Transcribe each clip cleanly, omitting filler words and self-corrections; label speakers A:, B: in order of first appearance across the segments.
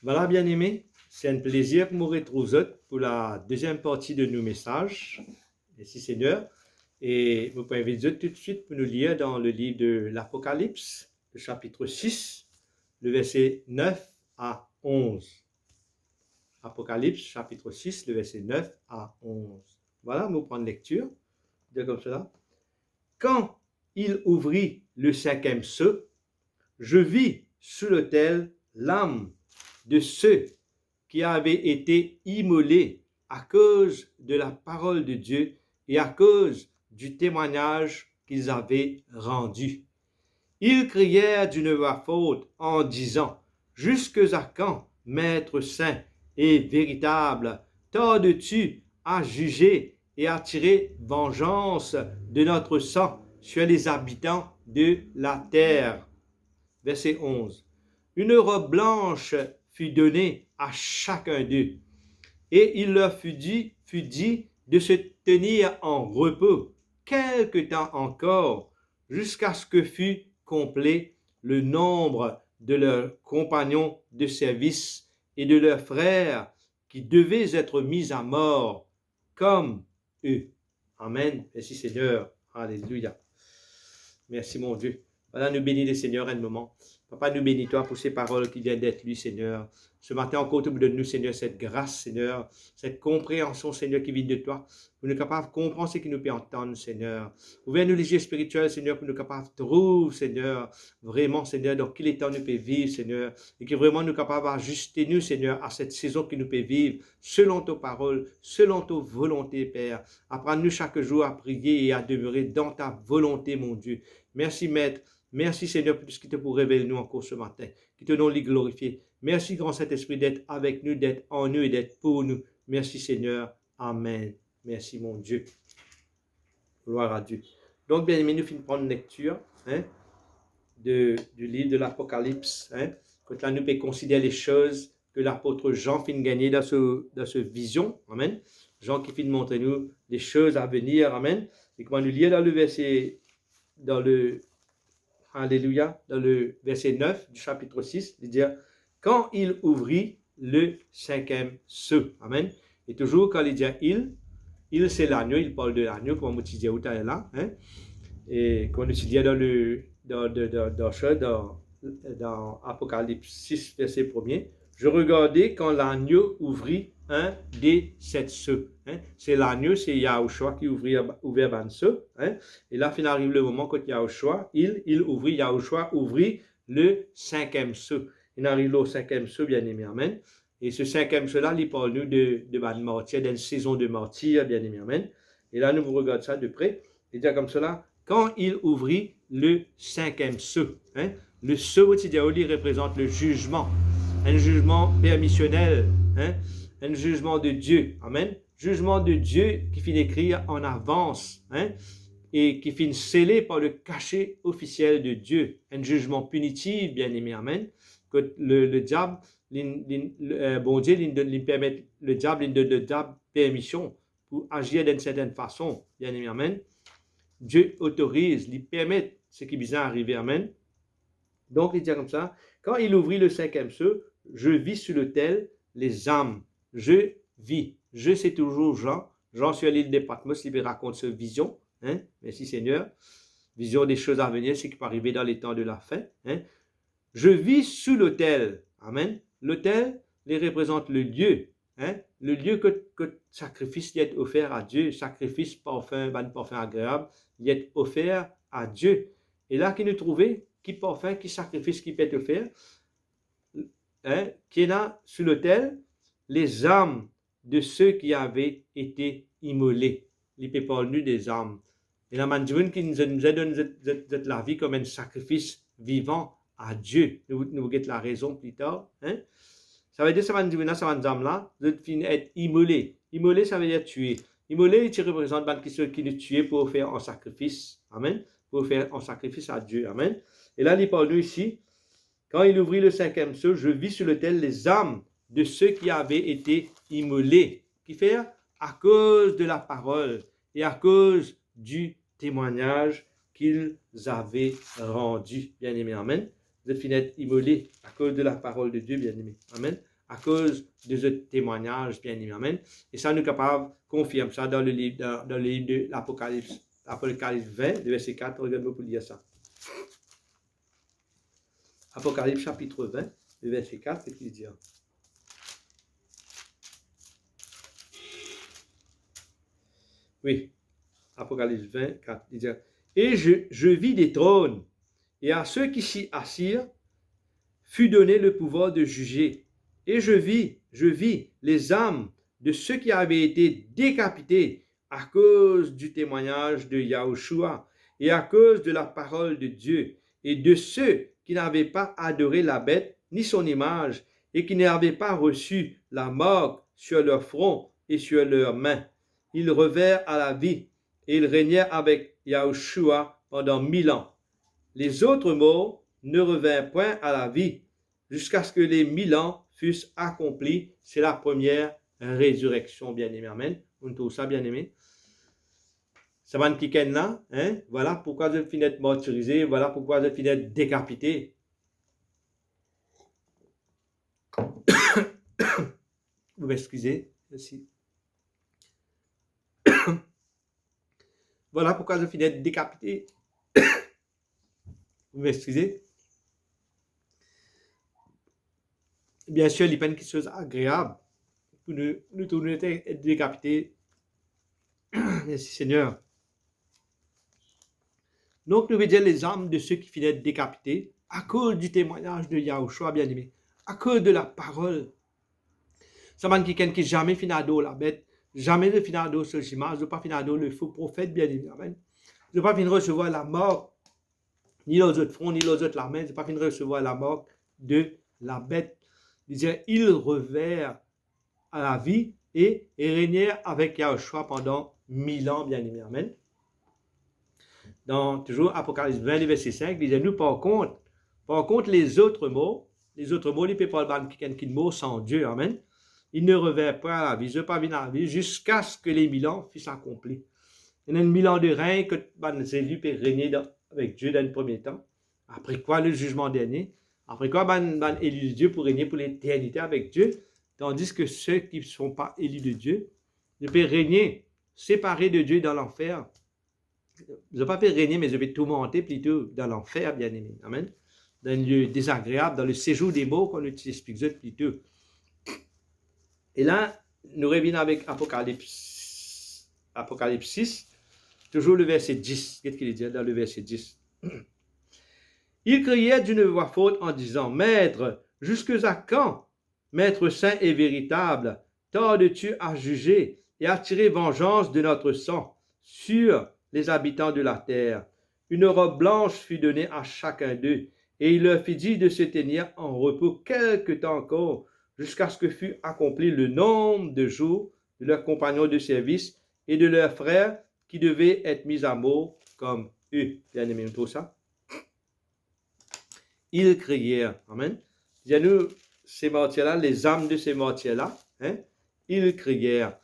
A: Voilà, bien-aimés, c'est un plaisir pour nous retrouver pour la deuxième partie de nos messages. Merci Seigneur. Et vous pouvez inviter tout de suite pour nous lire dans le livre de l'Apocalypse, le chapitre 6, le verset 9 à 11. Apocalypse, chapitre 6, le verset 9 à 11. Voilà, nous prenons lecture. Dire comme cela. Quand il ouvrit le cinquième sceau, je vis sous l'autel l'âme de ceux qui avaient été immolés à cause de la parole de Dieu et à cause du témoignage qu'ils avaient rendu. Ils crièrent d'une voix forte en disant, « Jusqu'à quand, Maître saint et véritable, tardes-tu à juger et à tirer vengeance de notre sang sur les habitants de la terre? » Verset 11. Une robe blanche fut donnée à chacun d'eux, et il leur fut dit de se tenir en repos quelque temps encore, jusqu'à ce que fût complet le nombre de leurs compagnons de service et de leurs frères qui devaient être mis à mort comme eux. Amen. Merci Seigneur. Alléluia. Merci mon Dieu. Voilà, nous bénis le Seigneur un moment. Papa, nous bénis toi pour ces paroles qui viennent d'être lues, Seigneur. Ce matin encore, tu me donnes, nous, Seigneur, cette grâce, Seigneur, cette compréhension, Seigneur, qui vient de toi, pour nous capables de comprendre ce qui nous peut entendre, Seigneur. Ouvre-nous les yeux spirituels, Seigneur, pour nous capables de trouver, Seigneur, vraiment, Seigneur, dans quel état nous peut vivre, Seigneur, et que vraiment nous capables d'ajuster, nous, Seigneur, à cette saison qui nous peut vivre, selon tes paroles, selon ta volonté, Père. Apprends-nous chaque jour à prier et à demeurer dans ta volonté, mon Dieu. Merci, Maître. Merci, Seigneur, pour ce qui te pour révéler nous encore ce matin. Que ton nom les glorifié. Merci, grand Saint-Esprit, d'être avec nous, d'être en nous et d'être pour nous. Merci, Seigneur. Amen. Merci, mon Dieu. Gloire à Dieu. Donc, bien aimé, nous finissons de prendre une lecture du livre de l'Apocalypse. Quand là, nous pouvons considérer les choses que l'apôtre Jean finit de gagner dans ce vision. Amen. Jean qui finit de montrer nous les choses à venir. Amen. Et comment nous lire dans le verset, Alléluia, dans le verset 9 du chapitre 6, il dit, quand il ouvrit le cinquième sceau. Amen. Et toujours quand il dit il c'est l'agneau, il parle de l'agneau, comme on disait tout à l'heure, et comme on disait dans Apocalypse 6, verset 1er, je regardais quand l'agneau ouvrit un des 7 sceaux. C'est l'agneau, c'est Yahushua qui ouvert un sceau. Et là, il arrive le moment quand Yahushua, Yahushua ouvrit le cinquième sceau. Il arrive au cinquième sceau, bien aimé, amen. Et ce cinquième sceau-là, il parle nous de martyr, d'une saison de martyr, bien aimé, amen. Et là, nous vous regardons ça de près. Il dit comme cela, quand il ouvrit le cinquième sceau. Le sceau, il représente le jugement. Un jugement permissionnel. Un jugement de Dieu. Amen. Jugement de Dieu qui finit écrit en avance. Et qui finit scellé par le cachet officiel de Dieu. Un jugement punitif, bien aimé. Amen. Que le diable, bon Dieu, il permet le diable permission pour agir d'une certaine façon, bien aimé. Amen. Dieu autorise, il permet ce qui vient arriver. Amen. Donc, il dit comme ça, quand il ouvrit le cinquième sceau, je vis sur l'autel les âmes. Je vis. Je, c'est toujours Jean. Jean sur l'île de Patmos, il raconte cette vision. Merci Seigneur. Vision des choses à venir, ce qui peut arriver dans les temps de la fin. Je vis sous l'autel. Amen. L'autel, il représente le lieu. Le lieu que sacrifice y est offert à Dieu. Sacrifice, parfum agréable, y est offert à Dieu. Et là, qui nous trouvait, qui parfum, qui sacrifice, qui peut être offert, qui est là sous l'autel, les âmes de ceux qui avaient été immolés. Il peut parler des âmes. Et la manjoune qui nous a donné la vie comme un sacrifice vivant à Dieu. Nous verrons la raison plus tard. Ça veut dire que ces âmes-là, vous être immolés. Immolé, ça veut dire tuer. Immolé, il représente ceux qui nous tuent pour faire un sacrifice. Amen. Pour faire un sacrifice à Dieu. Amen. Et là, il parle ici, quand il ouvrit le cinquième sceau, je vis sur l'autel les âmes de ceux qui avaient été immolés. Qui fait à cause de la parole et à cause du témoignage qu'ils avaient rendu. Bien aimé, amen. vous êtes fini immolé à cause de la parole de Dieu, bien-aimé. Amen. À cause de ce témoignage, bien-aimé. Amen. Et ça, nous sommes capables de confirmer ça dans le livre de l'Apocalypse. Apocalypse 20, le verset 4. Regarde-moi pour lire ça. Apocalypse chapitre 20, le verset 4, qu'est-ce qu'il dit? Oui, Apocalypse 20, 4, il dit, et je vis des trônes, et à ceux qui s'y assirent fut donné le pouvoir de juger. Et je vis les âmes de ceux qui avaient été décapités à cause du témoignage de Yahushua et à cause de la parole de Dieu, et de ceux qui n'avaient pas adoré la bête ni son image, et qui n'avaient pas reçu la mort sur leur front et sur leurs mains. Ils revinrent à la vie, et ils régnèrent avec Yahushua pendant 1000 ans. Les autres morts ne revinrent point à la vie, jusqu'à ce que les 1000 ans fussent accomplis. C'est la première résurrection, bien-aimé. Amen. On trouve ça, bien-aimé. Ça va qui là, hein? Voilà pourquoi je finis d'être martyrisé, voilà pourquoi je finis d'être décapité. Vous m'excusez, merci. Voilà pourquoi je finis d'être décapité. Vous m'excusez. Bien sûr, il n'y a pas quelque chose d'agréable pour nous tourner être décapités. Merci Seigneur. Donc, nous veut les âmes de ceux qui finissent d'être décapités à cause du témoignage de Yahushua, bien-aimé, à cause de la parole. Ça va quelqu'un qui jamais finit d'eau la bête, jamais ne finit d'eau ce chimage, ne pas finir d'eau le faux prophète, bien-aimé. Amen. Ne pas finir recevoir la mort, ni les autres fronts, ni les autres la main, ne pas finir recevoir la mort de la bête. Il revers à la vie et régnèrent avec Yahushua pendant 1000 ans, bien-aimé. Amen. Dans toujours Apocalypse 20, verset 5, il disait, nous par contre les autres mots, ils ne peuvent pas avoir quelqu'un qui mot sans Dieu, amen. Ils ne revinrent pas à la vie, ils ne pas venir à la vie jusqu'à ce que les 1000 ans fussent accomplis. Il y a 1000 ans de règne que les élus peuvent régner avec Dieu dans le premier temps. Après quoi, le jugement dernier. Après quoi, les élus de Dieu pour régner pour l'éternité avec Dieu. Tandis que ceux qui ne sont pas élus de Dieu ne peuvent régner séparés de Dieu dans l'enfer. Je ne vais pas faire régner, mais je vais tourmenter plutôt dans l'enfer, bien-aimé. Amen. Dans un lieu désagréable, dans le séjour des mots qu'on utilise plutôt. Et là, nous revenons avec Apocalypse 6, toujours le verset 10. Qu'est-ce qu'il dit dans le verset 10? Il criait d'une voix forte en disant, Maître, jusqu'à quand, Maître saint et véritable, tardes-tu à juger et à tirer vengeance de notre sang sur les habitants de la terre? Une robe blanche fut donnée à chacun d'eux, et il leur fit dire de se tenir en repos quelque temps encore, jusqu'à ce que fût accompli le nombre de jours de leurs compagnons de service et de leurs frères qui devaient être mis à mort comme eux. Bien aimé, tout ça. Ils crièrent. Amen. Dis-nous, ces martyrs-là, les âmes de ces martyrs-là, hein, ils crièrent.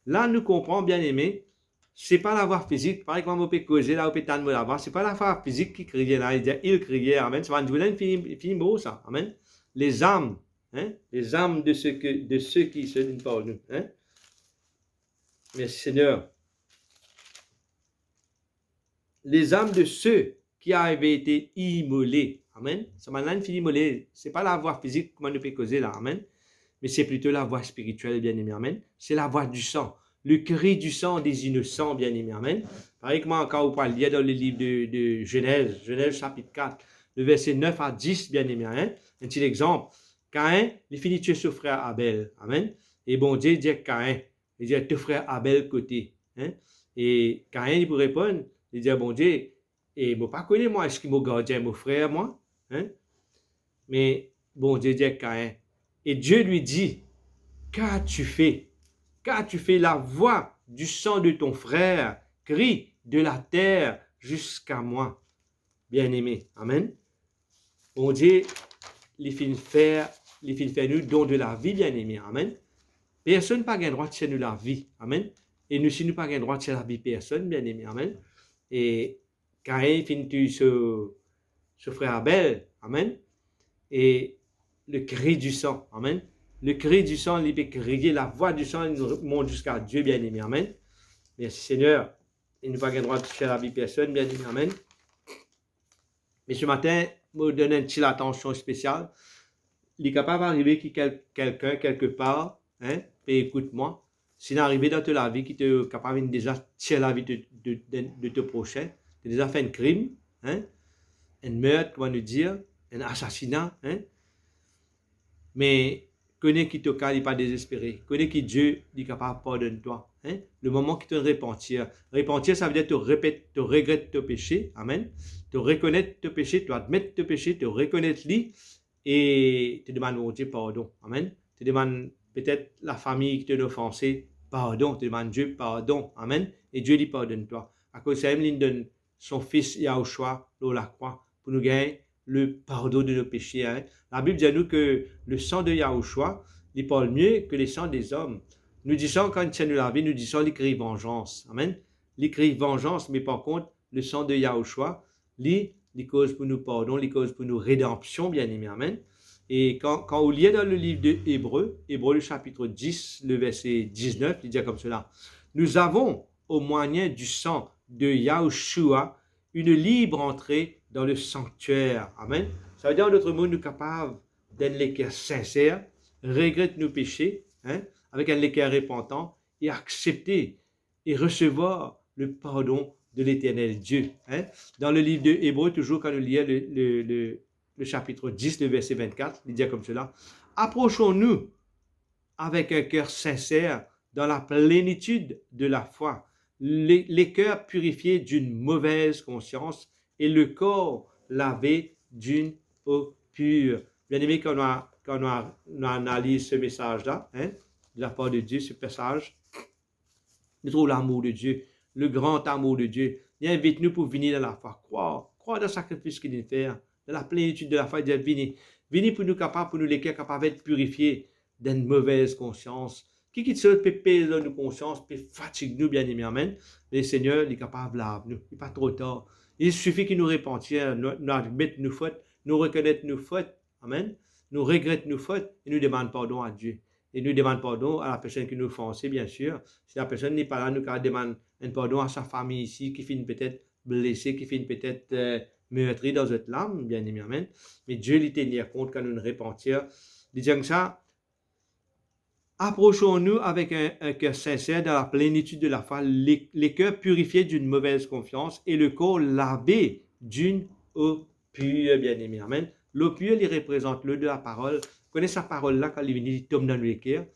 A: Là, nous comprenons, bien aimé, c'est pas la voix physique, par exemple, on peut causer là, on peut tendre la voix, c'est pas la voix physique qui criait là, ils criaient, amen, ça va nous donner une fini beau, ça, amen. Les âmes, hein, les âmes de ceux qui se donnent par nous, hein. Merci Seigneur. Les âmes de ceux qui avaient été immolés, amen. Ça m'a donné une fini immolé, c'est pas la voix physique comment on peut causer là, amen, mais c'est plutôt la voix spirituelle, bien aimé, amen. C'est la voix du sang. Le cri du sang des innocents, bien aimé, amen. Par exemple, quand vous parlez dans le livre de Genèse, Genèse chapitre 4, le verset 9 à 10, bien aimé, hein? Un petit exemple. Caïn, il finit de tuer son frère Abel, amen. Et bon Dieu dit à Caïn, il dit à ton frère Abel côté, hein? Et Caïn, il peut répondre, il dit à bon Dieu, et il ne m'a pas connu moi, est-ce qu'il m'a gardé mon frère, moi, hein? Mais bon Dieu dit à Caïn, et Dieu lui dit, qu'as-tu fait? Qu'as-tu fait? La voix du sang de ton frère crie de la terre jusqu'à moi. Bien-aimé. Amen. Bon Dieu, les filles faire nous don de la vie, bien-aimé. Amen. Personne n'a pas le droit de faire nous la vie. Amen. Et nous, si nous n'avons pas le droit de faire la vie, personne, bien-aimé. Amen. Et quand il finit ce frère Abel, amen. et le cri du sang. Amen. Le cri du sang, il peut crier, la voix du sang, il nous monte jusqu'à Dieu, bien-aimé. Amen. Merci Seigneur. Il ne va pas droit de toucher la vie de personne, bien-aimé. Amen. Mais ce matin, je me donne une petite attention spéciale. Il est capable d'arriver que quelqu'un, quelque part, et écoute-moi, s'il est arrivé dans ta vie qui est capable de déjà tirer la vie de ton prochain, tu as déjà fait un crime, un meurtre, comment nous dire, un assassinat, mais connais qui te calme, il n'est pas désespéré. Connais qui Dieu est capable de pardonner toi. Le moment qui te repentir. Repentir, ça veut dire te regretter tes péchés. Amen. Te reconnaître tes péchés, te admettre tes péchés, te reconnaître lui et te demander au Dieu pardon. Amen. Te demande peut-être la famille qui t'a offensé, pardon. Te demande Dieu pardon. Amen. Et Dieu lui pardonne toi. À cause de ça, il donne son fils Yahushua, la croix, pour nous gagner le pardon de nos péchés. La Bible dit à nous que le sang de Yahushua, il parle mieux que les sangs des hommes. Nous disons, quand il tient nous la vie, nous disons l'écrit vengeance. Amen. L'écrit vengeance, mais par contre, le sang de Yahushua, il cause pour nous pardon, il cause pour nous rédemption, bien aimé. Amen. Et quand on lit dans le livre de Hébreu le chapitre 10, le verset 19, il dit comme cela. Nous avons, au moyen du sang de Yahushua, une libre entrée dans le sanctuaire. Amen. Ça veut dire, en d'autres mots, nous sommes capables d'un cœur sincère, regretter nos péchés, avec un cœur repentant, et accepter et recevoir le pardon de l'éternel Dieu. Dans le livre de Hébreu, toujours quand nous lisons le chapitre 10, le verset 24, il dit comme cela. Approchons-nous avec un cœur sincère dans la plénitude de la foi, les cœurs purifiés d'une mauvaise conscience et le corps lavé d'une eau pure. Bien aimé, quand on analyse ce message-là, de la part de Dieu, ce passage, nous trouvons l'amour de Dieu, le grand amour de Dieu. Il invite-nous pour venir dans la foi, croire dans le sacrifice qu'il vient faire, dans la plénitude de la foi, il dit, venez pour nous capables, pour nous les cœurs capables d'être purifiés d'une mauvaise conscience. Qui peut peser dans nos consciences, peut fatiguer nous, bien aimés, amen. Le Seigneur, il est capable de laver nous, il n'est pas trop tard. Il suffit qu'il nous repentir, nous admettre nos fautes, nous reconnaître nos fautes, amen. Nous regretter nos fautes et nous demandons pardon à Dieu. Et nous demandons pardon à la personne qui nous offensé, bien sûr. Si la personne n'est pas là, nous demandons un pardon à sa famille ici, qui finit peut-être blessée, qui finit peut-être meurtrie dans notre âme, bien aimé, amen. Mais Dieu lui tenir compte quand nous nous repentir. Il dit comme ça, approchons-nous avec un cœur sincère dans la plénitude de la foi, les cœurs purifiés d'une mauvaise confiance et le corps lavé d'une eau pure, bien aimé, amen. L'eau pure, il représente l'eau de la parole. Connaissez sa parole-là, quand il vient, il tombe dans nos cœurs.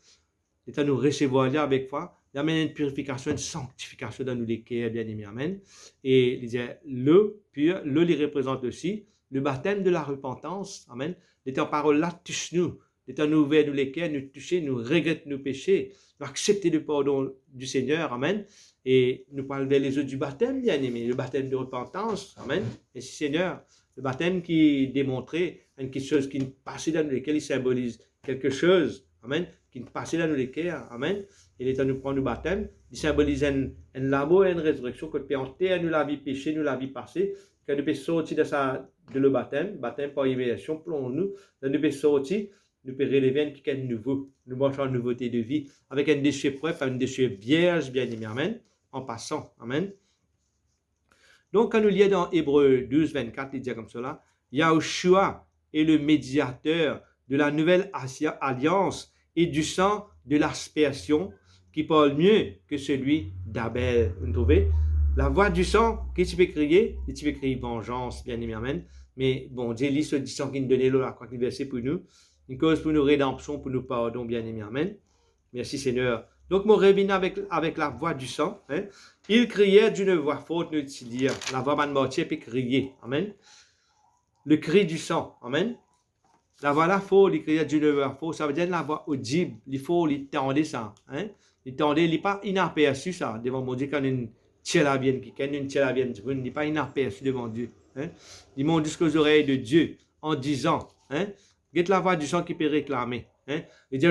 A: C'est à nous recevoir là avec foi. Il amène une purification, une sanctification dans nos cœurs, bien aimé, amen. Et il dit, l'eau pure, l'eau, il représente aussi le baptême de la repentance, amen. Cette parole-là touche-nous. C'est à nous ouvrir nous les cœurs, nous toucher, nous regretter nos péchés, nous accepter le pardon du Seigneur, amen. Et nous parler vers les eaux du baptême, bien aimé, le baptême de repentance, amen. Et si Seigneur, le baptême qui démontrait quelque chose qui passait dans lesquels il symbolise quelque chose, amen, qui passait dans les cœurs, amen. Il est à nous prendre le baptême, il symbolise un l'amour et une résurrection que peut enterrer nous la vie péché, nous la vie passée, que nous peut sortir de le baptême par évaluation, pour nous peut sortir, nous peut relever quelque chose de nouveau, nous marchons en nouveauté de vie, avec un déchet propre, un déchet vierge, bien aimé, amen, en passant, amen. Donc, quand nous lisons dans Hébreu 12, 24, il dit comme cela, Yahushua est le médiateur de la nouvelle alliance et du sang de l'aspersion qui parle mieux que celui d'Abel. Vous trouvez? La voix du sang, qu'est-ce que tu peux crier? Et tu peux crier vengeance, bien aimé, amen. Mais bon, Dieu lit ce sang qui nous donnait la croix qui versait pour nous, une cause pour nous rédemption, pour nous pardon, bien aimé, amen. Merci Seigneur. Donc, mon revenu avec la voix du sang, il criait d'une voix forte, nous dire, la voix de mortier peut crier, amen. Le cri du sang, amen. La voix là, forte, il criait d'une voix forte, ça veut dire la voix audible, il faut tendre ça, il tendait, il n'est pas inaperçu ça, devant mon Dieu, quand une tchélavienne, il n'est pas inaperçu devant Dieu, il monte jusqu'aux oreilles de Dieu, en disant, guette la voix du sang qui peut réclamer, il dit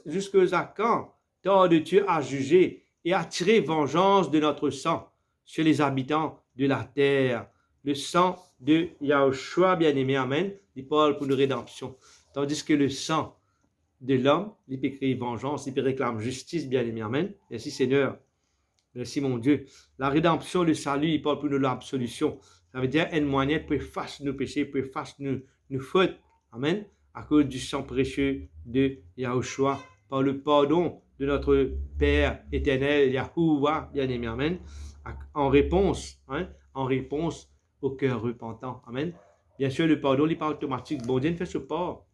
A: jusqu'à quand tardes-tu à juger et à tirer vengeance de notre sang sur les habitants de la terre, le sang de Yahushua, bien-aimé, amen, il parle pour une rédemption. Tandis que le sang de l'homme, il peut créer vengeance, il peut réclamer justice, bien-aimé, amen. Merci Seigneur. Merci mon Dieu. La rédemption, le salut, il parle pour nous l'absolution. Ça veut dire un moyen pour effacer nos péchés, pour effacer nos fautes. Amen. À cause du sang précieux de Yahushua, par le pardon de notre Père éternel, Yahuwah, bien-aimé, amen. En réponse au cœur repentant. Amen. Bien sûr, le pardon n'est pas automatique. Bon Dieu ne fait ce pas.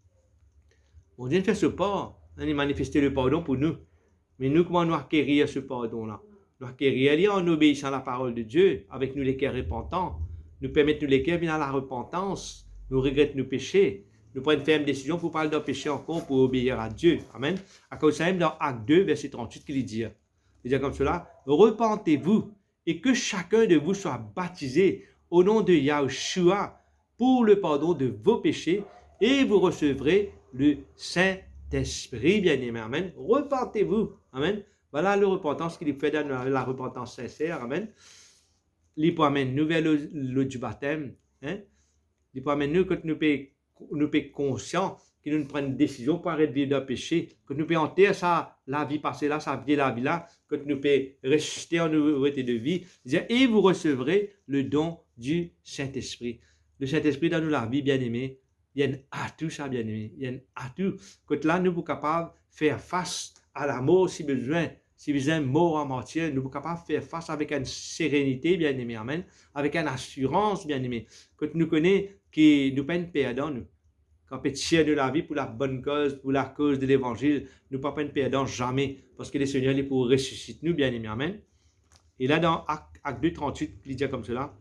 A: Bon Dieu ne fait ce pas. Il manifeste le pardon pour nous. Mais nous, comment nous acquérir ce pardon-là? Nous acquérir en obéissant à la parole de Dieu, avec nous les cœurs repentants. Nous permettre nous les cœurs venir à la repentance. Nous regrettons nos péchés. Nous prenons une ferme décision pour parler d'un péché encore, pour obéir à Dieu. Amen. À cause de ça, même dans Acte 2, verset 38, qu'il dit. Il dit comme cela, repentez-vous et que chacun de vous soit baptisé au nom de Yahushua pour le pardon de vos péchés et vous recevrez le Saint-Esprit, bien-aimé. Amen. Repentez-vous. Amen. Voilà la repentance qu'il fait dans la repentance sincère. Amen. Il peut amener nous vers l'eau du baptême. Hein? Il peut amener nous quand nous sommes conscients que nous prenons une décision pour arrêter de vivre d'un péché, que nous pouvons enterrer la vie passée là, sa vieille la vie là, que nous pouvons ressusciter en nouveauté de vie. Et vous recevrez le don du Saint-Esprit. Le Saint-Esprit dans nous la vie, bien-aimé. Il y a un atout, ça, bien-aimé. Il y a un atout. Que là, nous sommes capables de faire face à la mort si besoin. Si besoin, mort en martyr, nous sommes capables de faire face avec une sérénité, bien-aimé. Amen. Avec une assurance, bien-aimé. Que nous connaissons que nous ne sommes pas perdants, nous. Quand pétir de la vie pour la bonne cause, pour la cause de l'évangile, nous ne sommes pas perdants jamais. Parce que le Seigneur est pour ressusciter nous, bien-aimé. Amen. Et là, dans Acte 2, 38, il dit comme cela.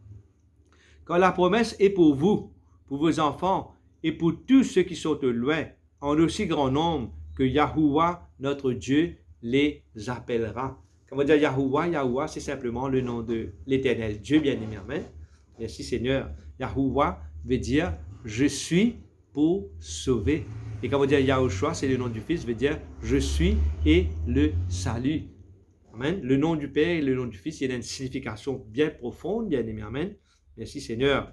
A: Quand la promesse est pour vous, pour vos enfants, et pour tous ceux qui sont au loin, en aussi grand nombre que Yahuwah, notre Dieu, les appellera. Quand on dit Yahuwah, c'est simplement le nom de l'Éternel Dieu, bien-aimé. Amen. Merci Seigneur. Yahuwah veut dire « je suis pour sauver ». Et quand on dit Yahushua, c'est le nom du Fils, veut dire « je suis et le salut ». Amen. Le nom du Père et le nom du Fils, il y a une signification bien profonde, bien-aimé. Amen. Merci Seigneur.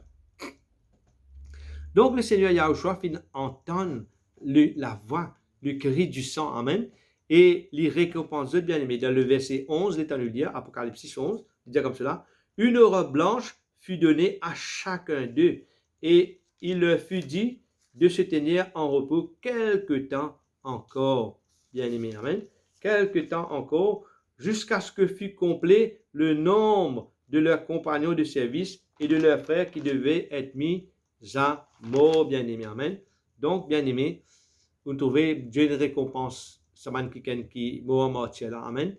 A: Donc, le Seigneur Yahushua finit entendre la voix, le cri du sang, amen, et les récompense de bien-aimés. Dans le verset 11, l'Éternel dit, Apocalypse 11, il dit comme cela, une robe blanche fut donnée à chacun d'eux, et il leur fut dit de se tenir en repos quelque temps encore, bien-aimés, amen, quelque temps encore, jusqu'à ce que fût complet le nombre de leurs compagnons de service et de leurs frères qui devaient être mis à mort, bien-aimé. Amen. Donc, bien-aimé, vous trouvez Dieu une récompense. Ça m'a qui mort en martyr là. Amen.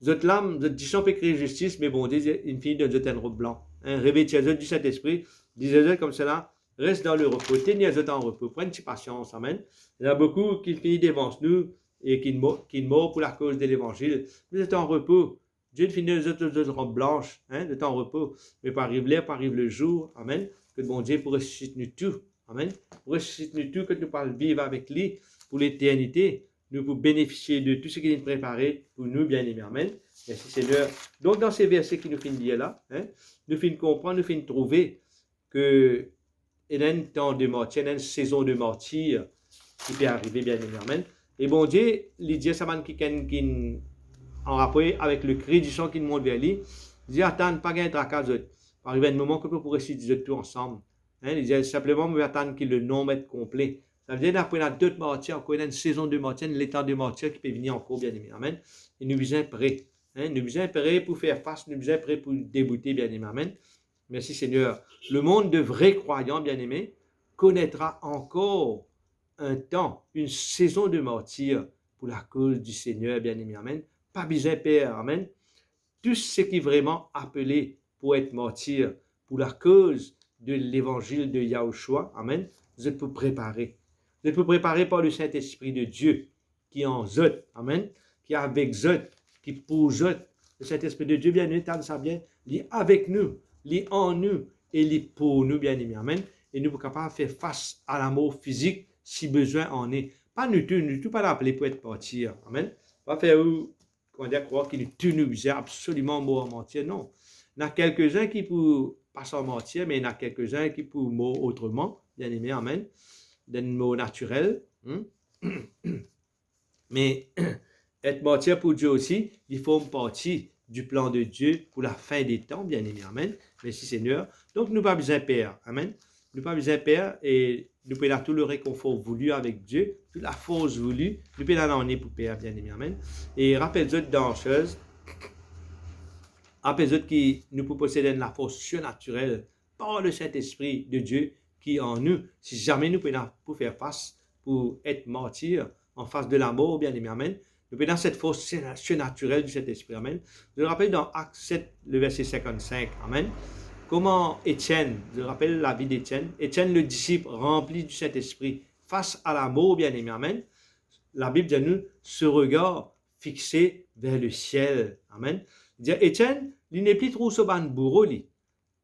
A: Vous êtes là, vous êtes dit sans péché justice, mais bon Dieu, une fille de Dieu est un robe blanc. Revêtez-vous du Saint-Esprit. Disez-vous comme cela. Reste dans le repos. Tenez-vous en repos. Prenez une patience. Amen. Il y en a beaucoup qui finissent devant nous et qui meurent pour la cause de l'évangile. Vous êtes en repos. Dieu finit de robe blanche, de temps en repos. Mais pas arrive l'air, pas arrive le jour. Amen. Que bon Dieu pour ressusciter nous tout. Amen. Pour ressusciter nous tout, que nous parlons vivre avec lui pour l'éternité. Nous pour bénéficier de tout ce qu'il a préparé pour nous, bien-aimés. Amen. Merci Seigneur. Donc, dans ces versets qui nous finissent dire là, nous finissons comprendre, nous finissons trouver que il y a un temps de martyr, il y a une saison de martyr qui peut arriver, bien-aimés. Amen. Et bon Dieu, il dit ça qui en rapport avec le cri du sang qui nous monte vers lui, il dit attends, pas gagner tracas. Arriver un moment que nous pourrons réciter tout ensemble. Il dit simplement, nous attendre que le nombre est complet. Ça veut dire qu'après la d'autres martyrs, encore une saison de martyrs, l'état de martyrs qui peut venir encore, bien aimé. Amen. Et nous sommes prêts. Nous sommes prêts pour faire face, nous sommes prêts pour débuter, bien aimé. Amen. Merci Seigneur. Le monde de vrais croyants, bien aimés, connaîtra encore un temps, une saison de martyrs pour la cause du Seigneur, bien aimé. Amen. Pas besoin, Père. Amen. Tout ce qui est vraiment appelé pour être martyr, pour la cause de l'évangile de Yahushua, amen, vous êtes pour préparer. Vous êtes pour préparer par le Saint-Esprit de Dieu, qui est en vous, amen, qui est avec vous, qui pour vous. Le Saint-Esprit de Dieu, bien aimé, ça bien, il est avec nous, il est en nous, et il est pour nous, bien aimé, amen. Et nous sommes capables de faire face à la mort physique, si besoin en est. Pas nous tout pas l'appeler pour être martyr, amen. Pas faire comment dire, croire qu'il nous tue, nous, absolument mort en martyr, non. Il y en a quelques-uns qui, pour pas sans mentir, mais il y en a quelques-uns qui pour mot autrement, bien aimé, amen, d'un mot naturel. Mais être mentir pour Dieu aussi, il faut partie du plan de Dieu pour la fin des temps, bien aimé, amen. Merci Seigneur. Donc nous pas besoin père, amen. Nous pas besoin père et nous pouvons tout le réconfort voulu avec Dieu, toute la force voulue, nous pouvons en pour père, bien aimé, amen. Et rappelez-vous danseuse, rappelez-vous qui nous pouvons posséder la force surnaturelle par le Saint-Esprit de Dieu qui est en nous. Si jamais nous pouvons faire face pour être martyrs en face de la mort, bien aimé, amen. Nous pouvons cette force surnaturelle du Saint-Esprit, amen. Je le rappelle dans Acte 7, le verset 55, amen. Comment Étienne, je rappelle la vie d'Étienne, Étienne le disciple rempli du Saint-Esprit, face à la mort, bien aimé, amen. La Bible dit nous, ce regard fixé vers le ciel, amen. Étienne, il n'est plus trop sur ban bourreau,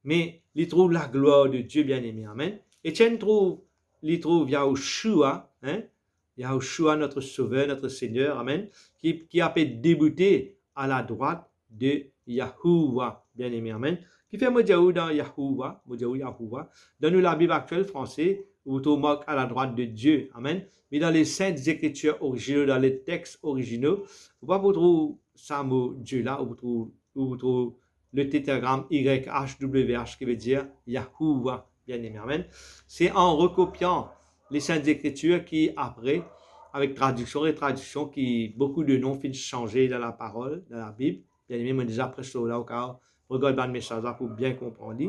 A: mais il trouve la gloire de Dieu, bien aimé, amen. Étienne trouve Yahushua, hein, Yahushua, notre Sauveur, notre Seigneur, amen, qui a été débouté à la droite de Yahuwah, bien aimé, amen. Qui fait Modiaou dans Yahuwah, dans nous la Bible actuelle française, où on marque à la droite de Dieu, amen. Mais dans les saintes écritures originaux, dans les textes originaux, vous ne pouvez pas trouver ça mot Dieu là, où vous trouvez le tétragramme YHWH qui veut dire Yahuwah, bien aimé, amen. C'est en recopiant les saintes écritures qui, après, avec traduction et traduction, qui beaucoup de noms finissent changer dans la parole, dans la Bible. Bien aimé, moi déjà après cela, au cas, regarde le message là pour bien comprendre.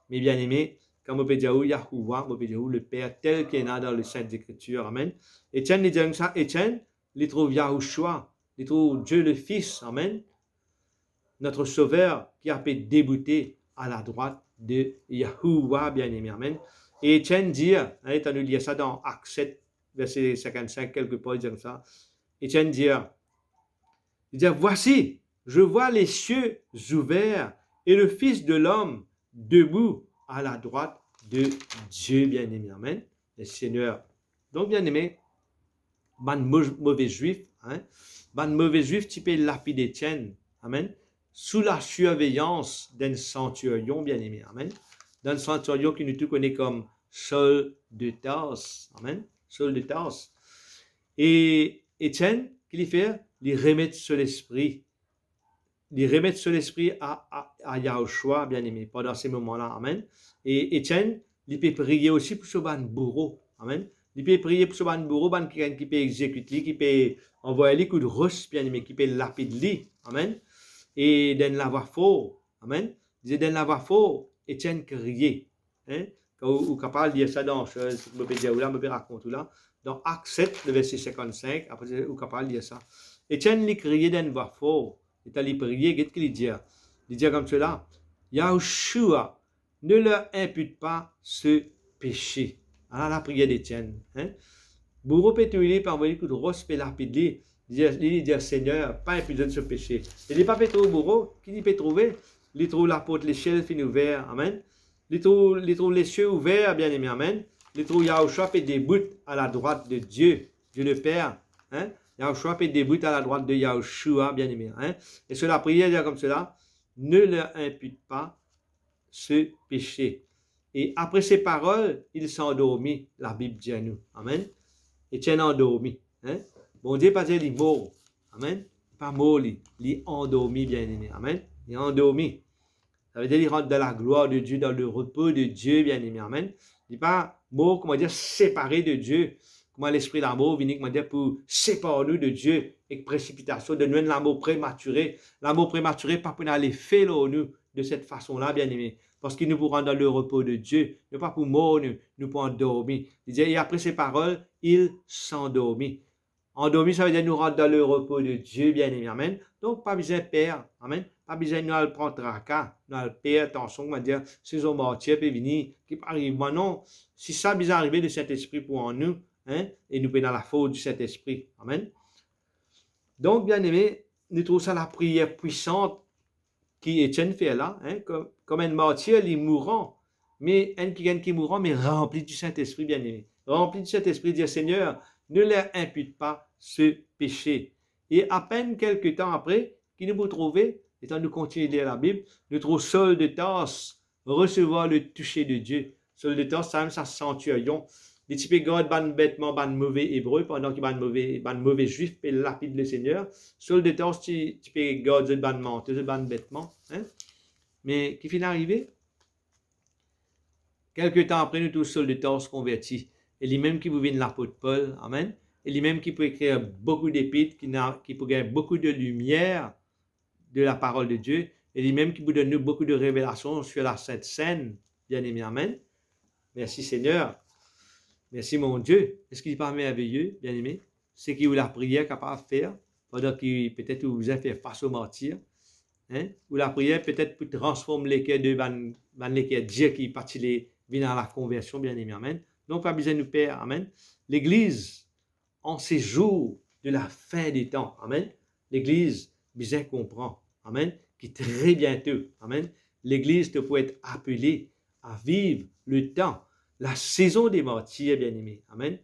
A: Mais bien aimé, quand on peut dire Yahuwah, on peut dire le Père tel qu'il est dans les saintes écritures, amen. Étienne, il dit ça, Étienne, il trouve Yahushua, il trouve Dieu le Fils, amen. Notre Sauveur qui a été débouté à la droite de Yahuwah, bien aimé, amen. Et Étienne dit, tu nous lire ça dans Acte 7, verset 55, quelque part, il dit comme ça. Étienne dit, voici, je vois les cieux ouverts et le Fils de l'homme debout à la droite de Dieu, bien aimé, amen. Le Seigneur. Donc, bien aimé, ban mauvais juif, hein, ban mauvais juif typé lapide Étienne, amen, sous la surveillance d'un centurion, bien aimé, amen. D'un centurion qui nous tous connaît comme Saul de Tarse, amen, Saul de Tarse. Et Étienne, qu'il fait, il remet sur l'esprit. Il remet sur l'esprit à Yahushua, bien aimé, pendant ces moments-là, amen. Et Étienne, il peut prier aussi pour ce ban bourreau, amen. Il peut prier pour ce ban bourreau, qui peut exécuter, qui peut envoyer les coups de rosse, bien aimé, qui peut lapider, amen. Et dans la voix fort, amen. Il dit dans la voix fort, Étienne criait, hein. Quand vous êtes capable de dire ça dans, je peux dire là, je peux raconter là, dans Acte 7, le verset 55, après vous êtes capable de dire ça. Étienne lui criait d'une voix forte, il allait prier, qu'est-ce qu'il dit? Il dit comme cela, Yahushua, ne leur impute pas ce péché. Alors la prière d'Étienne, hein. Bourreau peut tuer par envoyer coup de rosse peut lapider, il dit Seigneur, pas imputer ce péché. Il n'est pas peut trouver bourreau, qui il peut trouver? Il trouve la porte, l'échelle fin ouverte, amen. Il trouve les cieux ouverts, bien aimé, amen. Il trouve Yahushua peut debout à la droite de Dieu, Dieu le Père, hein. Yahushua peut debout à la droite de Yahushua, bien aimé, hein. Et sur la prière, dit comme cela, ne leur impute pas ce péché. Et après ces paroles, il s'endormit, la Bible dit à nous, amen. Étienne endormi, hein. Bon Dieu, pas dire il est mort, amen. Pas mort, il est endormi, bien aimé, amen. Il est endormi. Ça veut dire qu'il rentre dans la gloire de Dieu, dans le repos de Dieu, bien aimé, amen. Il n'est pas mort, comment dire, séparé de Dieu. Comment l'esprit d'amour vient, comment dire, pour séparer nous de Dieu avec précipitation, de nous l'amour prématuré. L'amour prématuré, pas pour aller faire nous de cette façon-là, bien aimé. Parce qu'il nous pour rendre dans le repos de Dieu, non pas pour mort, nous pour endormir. Il dit, et après ces paroles, il s'endormit. Endormi, ça veut dire nous rendre dans le repos de Dieu, bien aimé, amen. Donc, pas besoin de père, amen. Pas besoin de nous aller prendre tracas, nous aller père, attention, on va dire, ces hommes martyrs peuvent venir, qui arrive. Moi, non, si ça besoin arriver de Saint-Esprit pour en nous, hein, et nous pouvons dans la faute du Saint-Esprit, amen. Donc, bien aimé, nous trouvons ça la prière puissante qui Étienne fait là, hein, comme un martyr, il est mourant, mais un qui mourant, mais rempli du Saint-Esprit, bien aimé. Rempli du Saint-Esprit, dire Seigneur, ne leur impute pas ce péché. Et à peine quelques temps après, qui nous vous trouvez, étant nous continuer de lire la Bible, nous trouvons Saul de Tarse recevoir le toucher de Dieu. Sur le temps, ça centurion. Les types garde ban bêtement, ban mauvais hébreu, pendant que ban mauvais juif, et lapide le Seigneur. Sur le temps, tu peux garder ban menteur, ban bêtement. Hein? Mais qui finit arrivé? Quelques temps après, nous tous sur le temps se convertis. Et lui-même qui vous vient de l'apôtre Paul. Amen. Et lui-même qui peut écrire beaucoup d'épîtres, qui peut gagner beaucoup de lumière de la parole de Dieu. Et lui-même qui vous donne nous beaucoup de révélations sur la Sainte Seine. Bien aimé, amen. Merci Seigneur. Merci mon Dieu. Est-ce qu'il n'est pas merveilleux, bien aimé? C'est qu'il vous la prière capable de faire, pendant qu'il peut-être vous a fait face au martyr. Hein? Ou la prière peut-être pour transformer les cœurs de les cœurs Dieu qui partit les vient à la conversion, bien aimé, amen. Donc, pas besoin de nous perdre, amen. L'Église, en ces jours de la fin des temps, amen. L'Église, bien comprend, amen, qui très bientôt, amen, l'Église te peut être appelée à vivre le temps, la saison des martyrs, bien aimés, amen.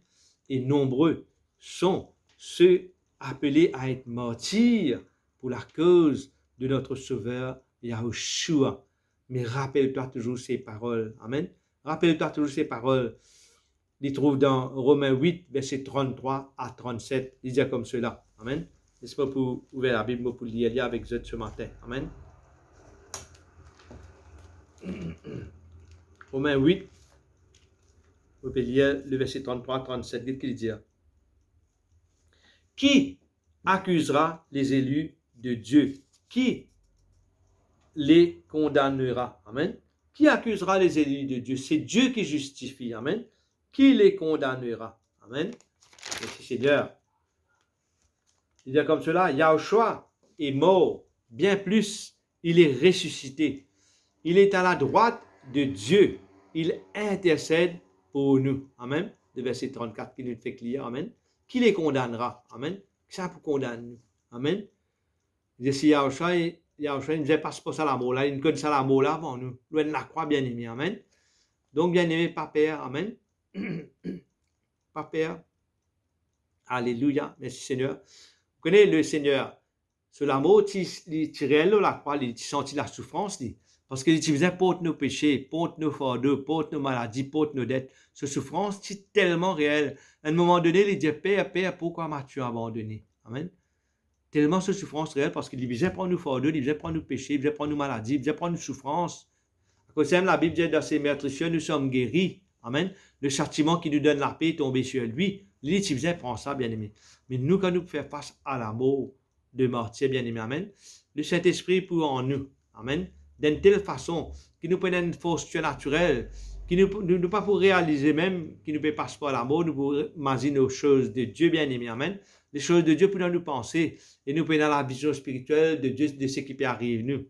A: Et nombreux sont ceux appelés à être martyrs pour la cause de notre Sauveur, Yahushua. Mais rappelle-toi toujours ces paroles, amen. Rappelle-toi toujours ces paroles. Il trouve dans Romains 8, versets 33 à 37. Il dit comme cela. Amen. Laisse-moi pour ouvrir la Bible pour lire avec vous ce matin. Amen. Romains 8, vous pouvez lire le verset 33 à 37. Qu'est-ce qu'il dit? Qui accusera les élus de Dieu? Qui les condamnera? Amen. Qui accusera les élus de Dieu? C'est Dieu qui justifie. Amen. Qui les condamnera? Amen. Merci Seigneur. Il dit comme cela, Yahushua est mort, bien plus, il est ressuscité. Il est à la droite de Dieu. Il intercède pour nous. Amen. Le verset 34 qui nous fait lire. Amen. Qui les condamnera? Amen. Qui ça pour condamner nous? Amen. Il dit si Yahushua ne disait pas ça l'amour là, il ne connaît pas l'amour là avant nous. Loin de la croix, bien aimé. Amen. Donc, bien aimé, pas père. Amen. Pas père. Alléluia. Merci Seigneur. Vous connaissez le Seigneur. Sur l'amour, il tirait la croix, il sentit la souffrance. Parce qu'il faisait pour nos péchés, pour nos fardeaux, pour nos maladies, pour nos dettes. Cette souffrance, c'est tellement réel. À un moment donné, il dit, Père, Père, pourquoi m'as-tu abandonné? Amen. Tellement cette souffrance réelle parce qu'il faisait prendre nos fardeaux, il faisait prendre nos péchés, il faisait prendre nos maladies, il faisait prendre nos souffrances. À cause de la Bible dit dans ses meurtrissures, nous sommes guéris. Amen. Le châtiment qui nous donne la paix est tombé sur lui. Lui, il faisait prendre ça, bien aimé. Mais nous, quand nous faisons face à l'amour de martyr, bien aimé, amen, le Saint-Esprit pour en nous, amen, d'une telle façon qu'il nous prenne une force surnaturelle, qui nous pas pour réaliser même, qui nous peut passer par l'amour, nous pour imaginer nos choses de Dieu, bien aimé, amen. Les choses de Dieu pour nous penser et nous prenons la vision spirituelle de Dieu, de ce qui peut arriver nous.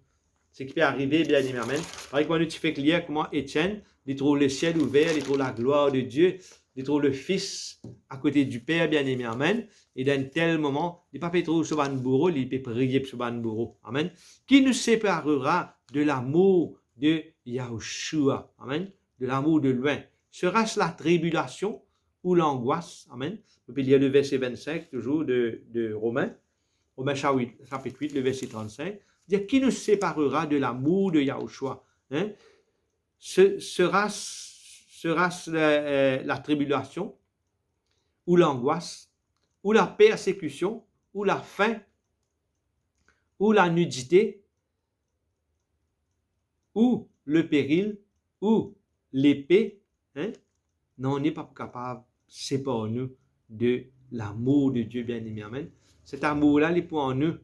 A: Ce qui peut arriver, bien aimé, amen. Par exemple, quand tu fais lire comment Étienne, il trouve le ciel ouvert, il trouve la gloire de Dieu, il trouve le Fils à côté du Père, bien aimé, amen. Et dans un tel moment, il ne peut pas trouver sur un bourreau, il peut prier sur un bourreau, amen. Qui nous séparera de l'amour de Yahushua, amen, de l'amour de loin? Sera-ce la tribulation ou l'angoisse, amen? Vous pouvez lire le verset 25, toujours de Romains chapitre 8, le verset 35. Dire qui nous séparera de l'amour de Yahushua? Hein? Sera-ce la tribulation, ou l'angoisse, ou la persécution, ou la faim, ou la nudité, ou le péril, ou l'épée? Hein? Non, on n'est pas capable de séparer nous de l'amour de Dieu bien-aimé. Amen. Cet amour-là, il est pour nous.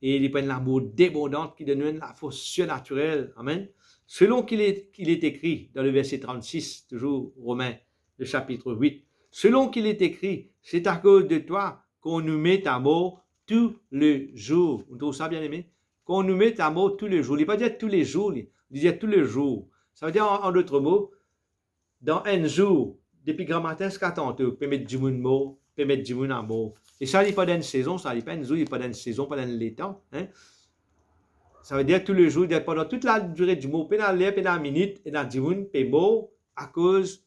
A: Et il est l'amour débordant qui donne la force surnaturelle. Amen. Selon qu'il est écrit dans le verset 36, toujours Romains, le chapitre 8. Selon qu'il est écrit, c'est à cause de toi qu'on nous met à mort tous les jours. Vous trouvez ça bien aimé? Qu'on nous met à mort tous les jours. Il ne dit pas dire tous les jours, il dit tous les jours. Ça veut dire en d'autres mots, dans un jour, depuis grand matin jusqu'à tantôt, peut mettre du monde mort, peut mettre du monde à mort. Et ça n'est pas d'une saison, ça n'est pas une jour, il n'est pas d'une saison, pas dans les temps. Hein? Ça veut dire tous les jours, pendant toute la durée du mot, pendant l'heure, pendant la minute, et dans du monde, peut mort à cause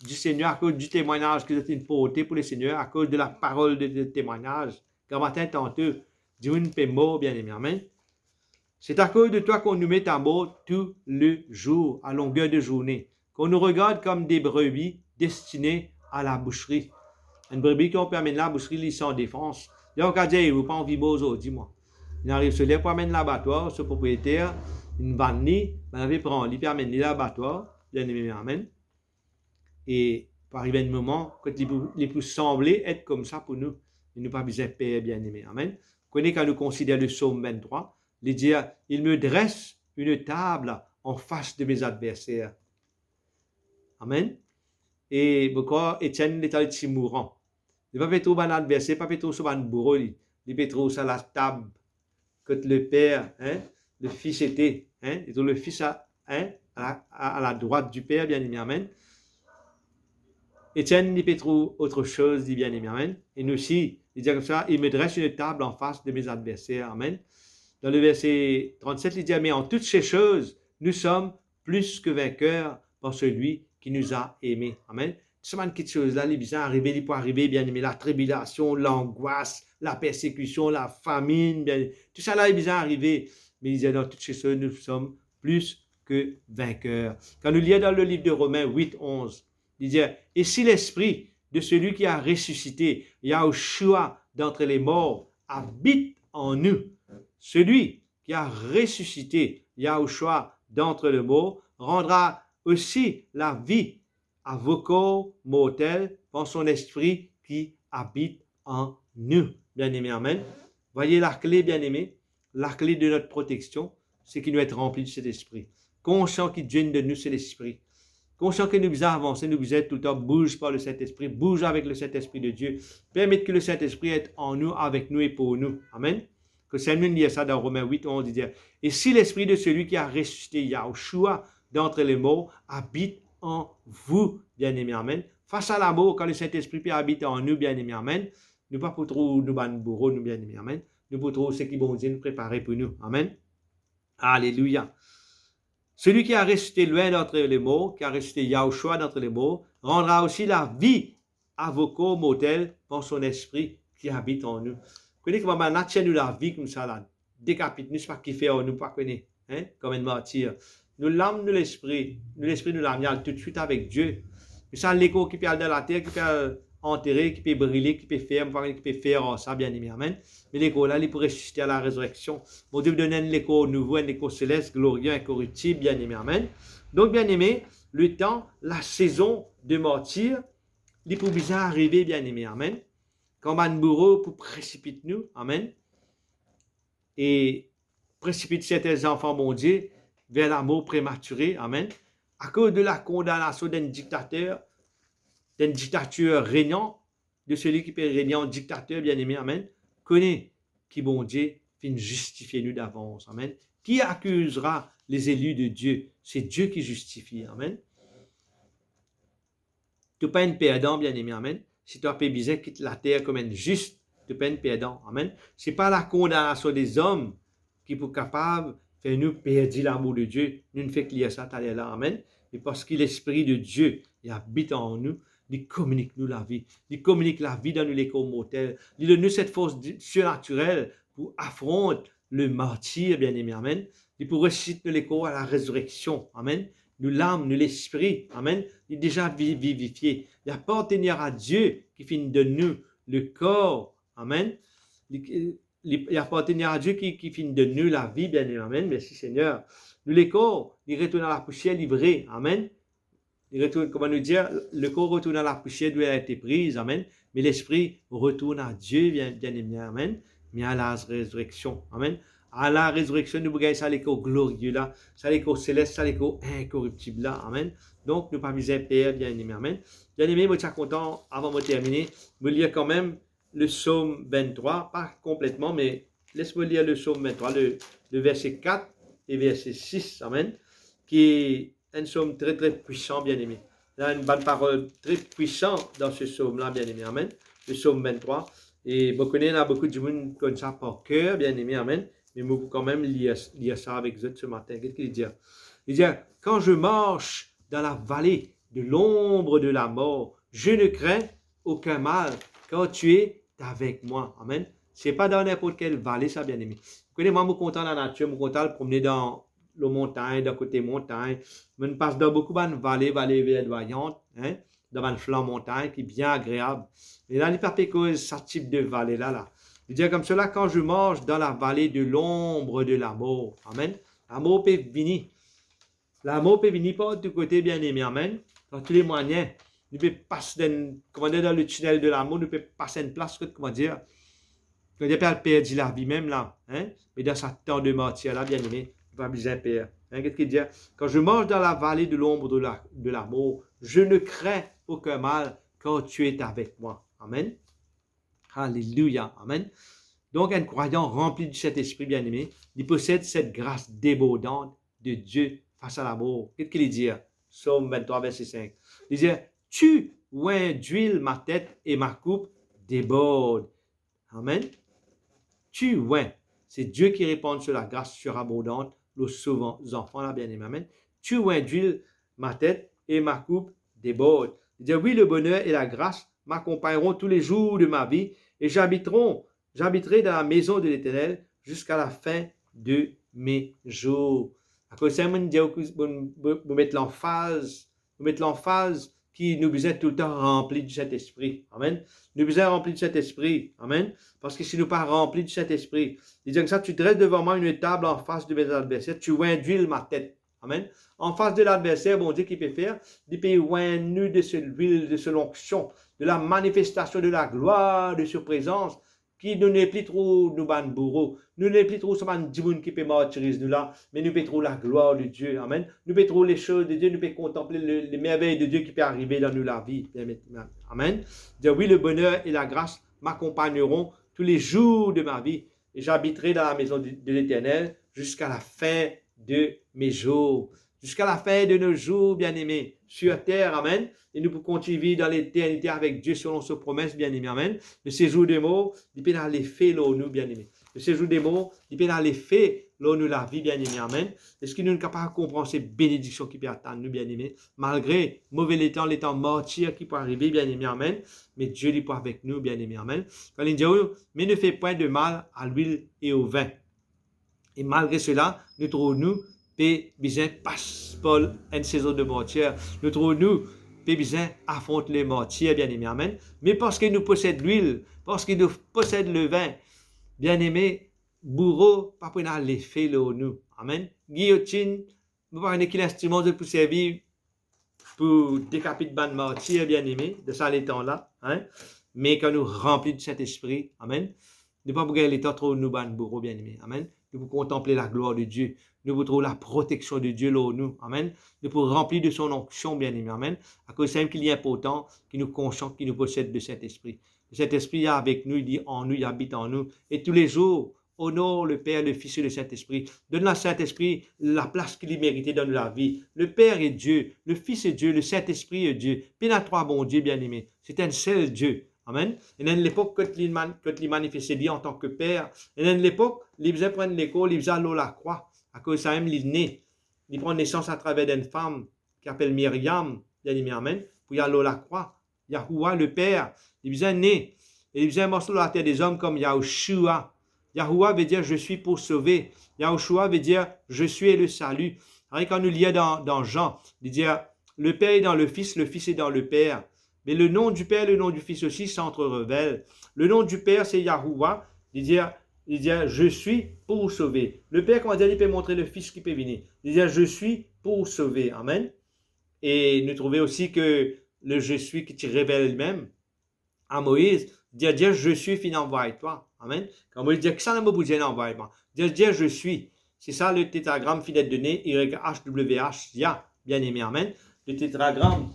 A: du Seigneur, à cause du témoignage que vous êtes porté pour le Seigneur, à cause de la parole de témoignage. Grand matin, tantôt, du monde peut mort, bien aimé. Amen. C'est à cause de toi qu'on nous met à mort tout le jour, à longueur de journée, qu'on nous regarde comme des brebis destinées à la boucherie. Une brebis qu'on peut amener à la boucherie, il sans défense. Là, on peut dire, il ne veut pas en vivre aujourd'hui, moi. Il arrive sur les pour amener l'abattoir, ce propriétaire, une vanne, il prend, il peut amener l'abattoir, bien aimé, amen. Et pour arriver à un moment, quand les plus sembler être comme ça pour nous, il nous pas besoin de paix, bien aimé, amen. Vous connaissez quand nous considérons le psaume 23, il dit, il me dresse une table en face de mes adversaires. Amen. Et pourquoi Étienne est allé de mourant. Il ne peut pas trouver un adversaire, il ne peut pas trouver sur un bourreau, il peut trouver sur la table. Quand le Père, le Fils était, et donc le Fils à la droite du Père, bien aimé, amen. Étienne, il peut trouver autre chose, dit bien aimé, amen. Et nous aussi, il dit comme ça, il me dresse une table en face de mes adversaires, amen. Dans le verset 37, il dit, mais en toutes ces choses, nous sommes plus que vainqueurs par celui qui nous a aimés, amen. Tout ça, quelque chose là, les bizarres arriver, il peut arriver, bien aimé, la tribulation, l'angoisse, la persécution, la famine, bien, tout ça là, il est bizarre arriver. Mais il disait, dans toutes ces choses, nous sommes plus que vainqueurs. Quand nous lisons dans le livre de Romains 8, 11, il dit, et si l'esprit de celui qui a ressuscité, Yahushua d'entre les morts, habite en nous, celui qui a ressuscité, Yahushua d'entre les morts, rendra aussi la vie à vos corps mortels par son esprit qui habite en nous. Bien-aimé, amen. Voyez la clé, bien-aimé, la clé de notre protection, c'est qu'il doit être rempli de cet esprit. Conscient qu'il vient de nous, c'est l'esprit. Conscient que nous devons avancer, nous devons tout le temps bouge par le Saint-Esprit, bouge avec le Saint-Esprit de Dieu. Permettez que le Saint-Esprit soit en nous, avec nous et pour nous. Amen. Que Saint-Louis dit ça dans Romains 8, on dit, et si l'esprit de celui qui a ressuscité Yahushua d'entre les morts habite en vous, bien-aimés, amen. Face à l'amour, quand le Saint-Esprit peut habiter en nous, bien-aimés, amen. Nous pas pour trop nous ban bourreaux, nous, bien-aimés, amen. Nous pour trop ce qui bon Dieu nous préparer pour nous, amen. Alléluia. Celui qui a ressuscité loin d'entre les morts, qui a ressuscité Yahushua d'entre les morts, rendra aussi la vie à vos corps mortels par son esprit qui habite en nous. Vous connaissez comment on tient nous la vie comme ça, là, décapite, nous, c'est pas qui fait en nous, pas connaître, comme un martyr. Nous l'âme, nous l'esprit nous l'âme, tout de suite avec Dieu. Mais ça, l'écho qui peut aller dans la terre, qui peut enterrer, qui peut brûler, qui peut faire, qui peut faire ça, bien aimé, amen. Mais l'écho là, il peut ressusciter à la résurrection. Mon Dieu me donne un écho nouveau, un écho céleste, glorieux, incorruptible, bien aimé, amen. Donc, bien aimé, le temps, la saison de martyr, il peut bien arriver, bien aimé, amen. Quand un bourreau pour précipiter nous, amen. Et précipite certains enfants, mon Dieu, vers la mort prématurée, amen. À cause de la condamnation d'un dictateur, d'une dictature régnant, de celui qui peut régner en dictateur, bien aimé, amen, connaît qui, bon Dieu, finit justifier nous d'avance, amen. Qui accusera les élus de Dieu? C'est Dieu qui justifie, amen. Tu n'es pas un perdant, bien aimé, amen. Si tu as pébisé, quitte la terre comme un juste, tu n'es pas un perdant, amen. Ce n'est pas la condamnation des hommes qui sont capables de faire nous perdre l'amour de Dieu. Nous ne faisons que lire ça, t'allais là, amen. Et parce que l'Esprit de Dieu, il habite en nous, il communique nous la vie. Il communique la vie dans nous les corps mortels. Il donne nous cette force surnaturelle pour affronter le martyr, bien aimé, amen. Il pour ressusciter les corps à la résurrection, amen. Nous l'âme, nous l'esprit, amen. Il est déjà vivifié. Il appartient à Dieu qui finit de nous le corps, amen. Il appartient à Dieu qui finit de nous la vie, bien aimé, amen. Merci Seigneur. Nous les corps, ils retournent à la poussière livrée, amen. Il retourne, comment nous dire, le corps retourne à la poussière d'où elle a été prise, amen. Mais l'esprit retourne à Dieu, bien aimé, amen. Mais à la résurrection, amen. À la résurrection, nous regardons ça, l'écho glorieux là, ça, l'écho céleste, ça, l'écho incorruptible là, amen. Donc, nous pas misère, Père, bien aimé, amen. Bien aimé, moi, je suis content, avant de terminer, me lire quand même le psaume 23, pas complètement, mais laisse-moi lire le psaume 23, le verset 4 et verset 6, amen, qui est un psaume très, très puissant, bien aimé. Il y a une bonne parole très puissante dans ce psaume-là, bien aimé, amen. Le psaume 23. Et beaucoup, il y a beaucoup de monde qui connaissent ça par cœur, bien aimé, amen. Mais moi, quand même, lire ça avec vous ce matin. Qu'est-ce qu'il dit? Il dit, quand je marche dans la vallée de l'ombre de la mort, je ne crains aucun mal, car tu es avec moi. Amen. Ce n'est pas dans n'importe quelle vallée, ça, bien aimé. Vous connaissez, moi, je suis content dans la nature, je suis content de promener dans la montagne, d'un côté montagne. Je passe dans beaucoup de vallées verdoyantes, hein, dans un flanc montagne, qui est bien agréable. Et là, il n'y a pas que ce type de vallée-là, là. Je veux dire comme cela, quand je marche dans la vallée de l'ombre de l'amour, amen, l'amour peut venir. L'amour peut venir par tout côté, bien aimé, amen, dans tous les moyens. Nous pouvons passer dans le tunnel de l'amour, nous pouvons passer une place, comment dire, quand il a perdu la vie même là, hein, mais dans sa temps de martyr là, bien aimé, il va bien perdre. Hein, qu'est-ce qu'il dit? Quand je marche dans la vallée de l'ombre de l'amour, je ne crains aucun mal, car tu es avec moi. Amen. Alléluia. Amen. Donc, un croyant rempli du Saint-Esprit, bien aimé, il possède cette grâce débordante de Dieu face à l'amour. Qu'est-ce qu'il dit? Psaume 23, verset 5. Il dit, tu oins d'huile ma tête et ma coupe déborde. Amen. Tu oins. C'est Dieu qui répand sur la grâce surabondante, aux sauvants enfants, là, bien aimé. Amen. Tu oins d'huile ma tête et ma coupe déborde. Il dit, oui, le bonheur et la grâce m'accompagneront tous les jours de ma vie et j'habiterai dans la maison de l'Éternel jusqu'à la fin de mes jours. À cause de ça, vous mettez l'emphase qui nous besoin tout le temps rempli du Saint-Esprit. Amen. Nous besoin rempli du Saint-Esprit. Amen. Parce que si nous pas remplis du Saint-Esprit, il dit que ça, tu dresses devant moi une table en face de mes adversaires, tu oins d'huile ma tête. Amen. En face de l'adversaire, bon Dieu, qui peut faire, il peut oindre de cette huile, de cette onction, de la manifestation de la gloire, de sa présence, qui nous n'est plus trop nous ban bourreau, nous n'est plus trop ce man dimoun qui peut martyriser nous là, mais nous peut trop la gloire de Dieu, amen. Nous peut trop les choses de Dieu, nous peut contempler les merveilles de Dieu qui peut arriver dans nous la vie, amen. Dire oui, le bonheur et la grâce m'accompagneront tous les jours de ma vie, et j'habiterai dans la maison de l'Éternel jusqu'à la fin de mes jours, jusqu'à la fin de nos jours, bien-aimés, sur terre, amen. Et nous pouvons continuer dans l'éternité avec Dieu selon ses promesses, bien-aimés, amen. Le séjour des mots, il peut dans les faits, là, nous, bien-aimés. Le séjour des mots, il peut dans les faits, là, nous, la vie, bien-aimés, amen. Est-ce que nous sommes capables de comprendre ces bénédictions qui peuvent attendre nous, bien-aimés, malgré mauvais temps, les temps martyrs qui peuvent arriver, bien-aimés, amen. Mais Dieu est pour avec nous, bien-aimés, amen. Quand il dit, mais ne fais point de mal à l'huile et au vin. Et malgré cela, nous trouvons-nous, besoin passe Paul une saison de martyr. Nous trouvons-nous, besoin affronte les martyrs, bien-aimés, amen. Mais parce qu'il nous possède l'huile, parce qu'il nous possède le vin, bien-aimés, bourreau, pas pour les faits, nous, amen. Guillotine, nous parlons qu'il instrument de pour servir pour décapiter ban martyr, bien-aimés, de ça les temps-là, hein. Mais quand nous remplis du Saint-Esprit, amen, ne pas pour les temps trop nous ban bourreau, bien-aimés, amen. Nous pouvons contempler la gloire de Dieu. Nous pouvons trouver la protection de Dieu là où nous. Amen. Nous pouvons remplir de son onction, bien-aimé. Amen. À cause de ça qu'il est important, qu'il nous consciente, qu'il nous possède de cet esprit. Cet esprit est avec nous, il dit en nous, il habite en nous. Et tous les jours, honore le Père, le Fils et le Saint-Esprit. Donne à Saint-Esprit la place qu'il méritait dans la vie. Le Père est Dieu, le Fils est Dieu, le Saint-Esprit est Dieu. Puis il y a trois bons dieux, bien-aimés. C'est un seul Dieu. Amen. Et dans l'époque, quand il manifestait Dieu en tant que Père, et dans l'époque, il faisait prendre l'école, il faisait aller à la croix. À cause de ça, même, il est né. Il prend naissance à travers d'une femme qui s'appelle Myriam, bien-aimé, amen, pour y aller à la croix. Yahuwah, le Père, il faisait né. Et il faisait un morceau de la terre des hommes comme Yahushua. Yahuwah veut dire je suis pour sauver. Yahushua veut dire je suis le salut. Alors, quand nous lisons dans Jean, il dit le Père est dans le Fils est dans le Père. Mais le nom du Père et le nom du Fils aussi s'entrerevêlent. Le nom du Père, c'est Yahuwah. Il dit, je suis pour sauver. Le Père, comment dire, il peut montrer le Fils qui peut venir. Il dit, je suis pour sauver. Amen. Et nous trouvons aussi que le je suis qui te révèle même à Moïse, dit, je suis, fin envoie-toi. Amen. Quand Moïse dit que ça n'a pas besoin d'envoiement. Dit, je suis. C'est ça le tétragramme fidèle donné, YHWH, Yah, bien aimé. Amen. Le tétragramme.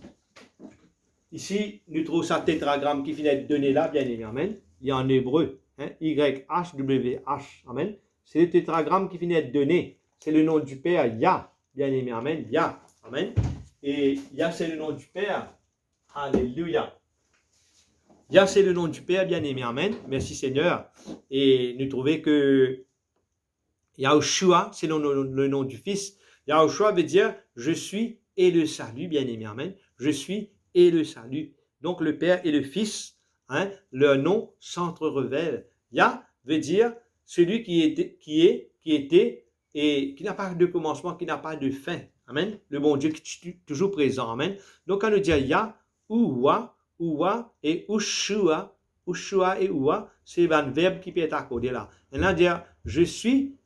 A: Ici, nous trouvons ça tétragramme qui finit d'être donné là, bien aimé, amen. Il y a en hébreu, hein, YHWH, amen. C'est le tétragramme qui finit d'être donné. C'est le nom du Père, Yah, bien aimé, amen, Yah, amen. Et Yah, c'est le nom du Père, alléluia. Yah, c'est le nom du Père, bien aimé, amen. Merci Seigneur. Et nous trouvons que Yahushua, c'est le nom du Fils. Yahushua veut dire je suis et le salut, bien aimé, amen. Je suis et le salut. Donc le Père et le Fils, hein, leur nom s'entrerevêlent. Yah, veut dire celui qui était et qui n'a pas de commencement, qui n'a pas de fin. Amen. Le bon Dieu qui est toujours présent. Amen. Donc, quand on dit Yahuwah, Ouwa et Ushua, Ushua et Ouwa, c'est un verbe qui peut être accordé là. Maintenant, dire je suis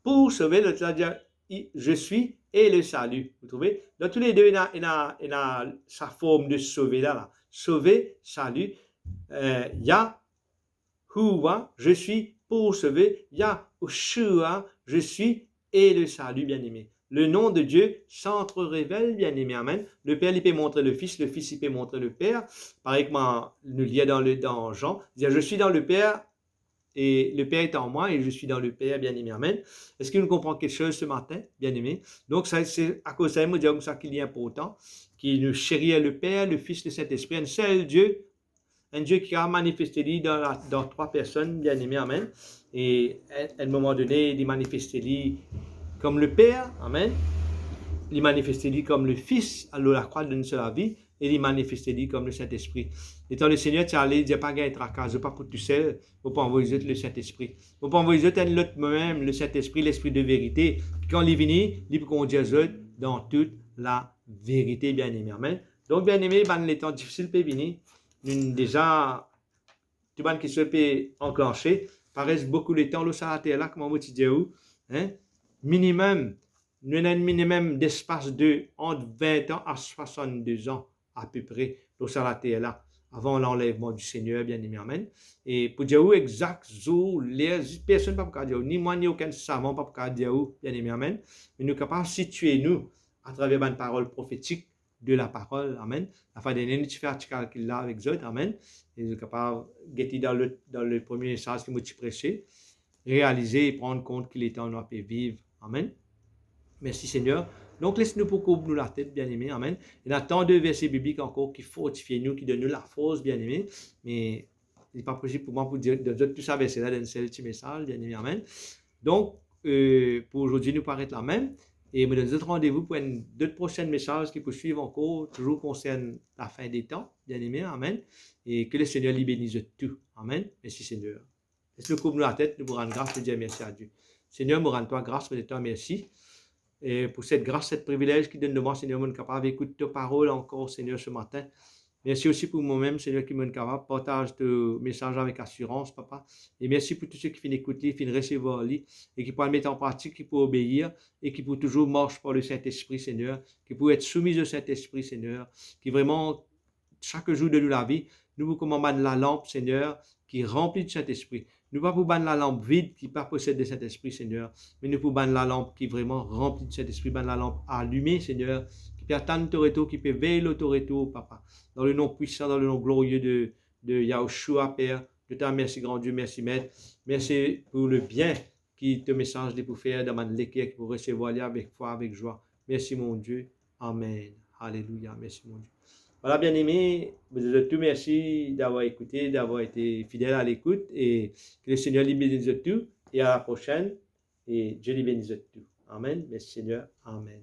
A: pour sauver, c'est-à-dire je suis et le salut. Vous trouvez? Dans tous les deux, il a sa forme de sauver là. Sauver, salut. Yahuwah, je suis pour sauver. Yahushua, je suis et le salut, bien-aimé. Le nom de Dieu s'entre-révèle, bien-aimé. Amen. Le Père, il peut montrer le Fils il peut montrer le Père. Pareil que nous lit dans Jean, dire je suis dans le Père et le Père est en moi et je suis dans le Père, bien-aimé. Amen. Est-ce qu'il nous comprend quelque chose ce matin, bien-aimé? Donc, c'est à cause de ça, dire comme ça qu'il est important, qu'il nous chérit le Père, le Fils, le Saint-Esprit, un seul Dieu, un Dieu qui a manifesté lui dans trois personnes, bien-aimé. Amen. Et à un moment donné, il manifesté lui comme le Père, amen. Il manifesté lui comme le Fils, alors la croix d'une seule vie, et il manifesté lui comme le Saint-Esprit. Étant le Seigneur, tu allé, il dit pas gagner tracas, je pas pour tout seul, faut pas envoyer le Saint-Esprit. Faut pas envoyer l'autre même, le Saint-Esprit, l'Esprit de vérité. Puis quand il est venu, il peut conduire dans toute la vérité, bien-aimé. Amen. Donc, bien-aimé, les temps difficiles peuvent venir. Déjà, tout le monde qui se peut enclencher, paraissent beaucoup de temps, ça a été là, comment vous dites où, hein? Minimum, nous avons un minimum d'espace entre 20 ans à 62 ans, à peu près, ça a été là, avant l'enlèvement du Seigneur, bien aimé, amen. Et pour dire où exact, jour, les personnes ne peuvent pas dire, ni moi, ni aucun savant ne peut dire où, bien aimé, amen. Mais nous sommes capables de situer nous à travers une parole prophétique de la parole, amen. Afin de nous faire ce calcul là avec eux, amen. Et nous sommes capables de guetter dans le premier message que nous avons prêché, réaliser et prendre compte qu'il est temps de nous vivre, amen. Merci Seigneur. Donc laisse-nous pour couvrir nous la tête, bien-aimé, amen. Il y a tant de versets bibliques encore qui fortifient nous, qui donnent nous la force, bien-aimé, mais il n'est pas possible pour moi pour dire de tout ça verset là dans ce petit message, bien-aimé, amen. Donc, pour aujourd'hui, nous paraît la même. Et nous donne d'autres rendez-vous pour d'autres prochains messages qui poursuivent encore, toujours concernent la fin des temps, bien-aimé, amen. Et que le Seigneur lui bénisse tout, amen. Merci Seigneur. Laisse-nous couvrir la tête, nous vous rendre grâce et dire merci à Dieu. Seigneur, nous rendons toi grâce, nous toi merci. Et pour cette grâce, cette privilège qui donne de moi, Seigneur, mon capable d'écouter ta parole encore, Seigneur, ce matin. Merci aussi pour moi-même, Seigneur, qui m'en capable, partage tes messages avec assurance, Papa. Et merci pour tous ceux qui finissent d'écouter, qui finissent de recevoir, et qui peuvent mettre en pratique, qui peuvent obéir, et qui peuvent toujours marcher par le Saint-Esprit, Seigneur, qui peuvent être soumis au Saint-Esprit, Seigneur, qui vraiment, chaque jour de la vie, nous vous commandons la lampe, Seigneur, qui est remplie de Saint-Esprit. Nous ne pas pour banner la lampe vide qui pas possède de Saint-Esprit, Seigneur, mais nous pour banner la lampe qui est vraiment remplie de Saint-Esprit, banner la lampe allumée, Seigneur, qui peut attendre ton retour, qui peut veiller le retour, Papa. Dans le nom puissant, dans le nom glorieux de Yahushua, Père, je te remercie, grand Dieu, merci, Maître. Merci pour le bien qui te message de pour faire dans ma lecture, pour recevoir avec foi, avec joie. Merci, mon Dieu. Amen. Alléluia. Merci, mon Dieu. Voilà, bien aimé, vous êtes tous merci d'avoir écouté, d'avoir été fidèle à l'écoute et que le Seigneur les bénisse tout et à la prochaine et Dieu les bénisse tout. Amen. Merci Seigneur. Amen.